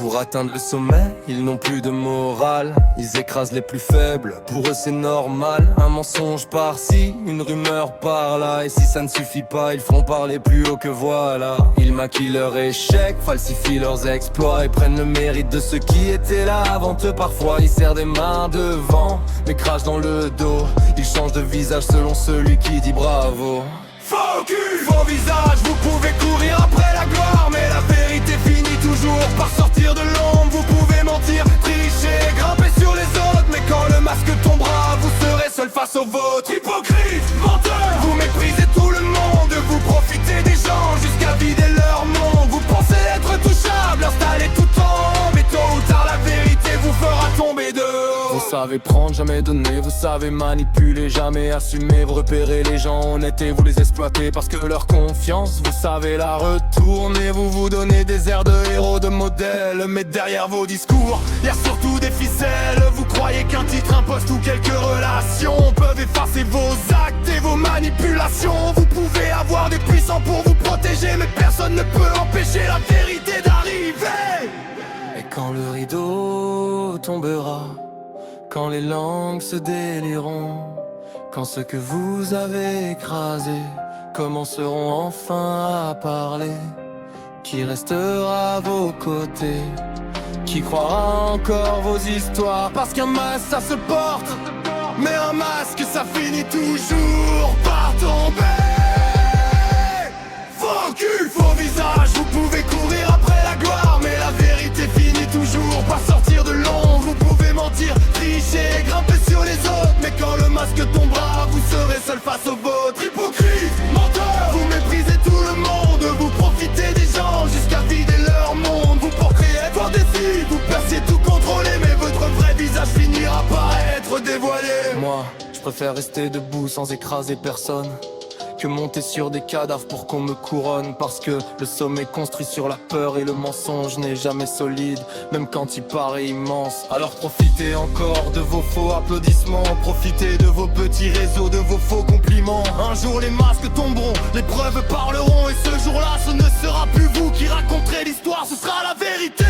Pour atteindre le sommet, ils n'ont plus de morale. Ils écrasent les plus faibles, pour eux c'est normal. Un mensonge par-ci, une rumeur par-là. Et si ça ne suffit pas, ils feront parler plus haut que voilà. Ils maquillent leurs échecs, falsifient leurs exploits et prennent le mérite de ceux qui étaient là avant eux. Parfois ils serrent des mains devant, mais crachent dans le dos. Ils changent de visage selon celui qui dit bravo. Focus, vos visages, vous pouvez courir après la gloire, mais la vérité finit toujours par sortir de l'ombre. Vous pouvez mentir, tricher, grimper sur les autres, mais quand le masque tombera, vous serez seul face au vôtre. Hypocrite, menteur, vous méprisez tout le monde, vous profitez des gens jusqu'à vider leur monde. Vous pensez être touchable, installé tout en haut, mais tôt ou tard la vérité vous fera tomber de haut. Vous savez prendre, jamais donner, vous savez manipuler, jamais assumer. Vous repérez les gens honnêtes et vous les exploitez parce que leur confiance, vous savez la retourner. Vous vous donnez des airs de héros, de modèles, mais derrière vos discours, y a surtout des ficelles. Vous croyez qu'un titre, un poste ou quelques relations peuvent effacer vos actes et vos manipulations. Vous pouvez avoir des puissants pour vous protéger, mais personne ne peut empêcher la vérité d'arriver. Et quand le rideau tombera, quand les langues se délieront, quand ceux que vous avez écrasés commenceront enfin à parler, qui restera à vos côtés, qui croira encore vos histoires? Parce qu'un masque ça se porte, mais un masque ça finit toujours par tomber. Focus, vos visages, vous pouvez courir après la gloire, mais la vérité finit toujours par sortir de l'ombre. Vous pouvez mentir, tricher, grimper sur les autres, mais quand le masque tombera, vous serez seul face au vôtre. Hypocrite, menteur, vous méprisez tout le monde, vous profitez des gens jusqu'à vider leur monde. Vous portez être indécis, vous perciez tout contrôler, mais votre vrai visage finira par être dévoilé. Moi, je préfère rester debout sans écraser personne que monter sur des cadavres pour qu'on me couronne. Parce que le sommet construit sur la peur et le mensonge n'est jamais solide, même quand il paraît immense. Alors profitez encore de vos faux applaudissements, profitez de vos petits réseaux, de vos faux compliments. Un jour les masques tomberont, les preuves parleront, et ce jour-là ce ne sera plus vous qui raconterez l'histoire, ce sera la vérité.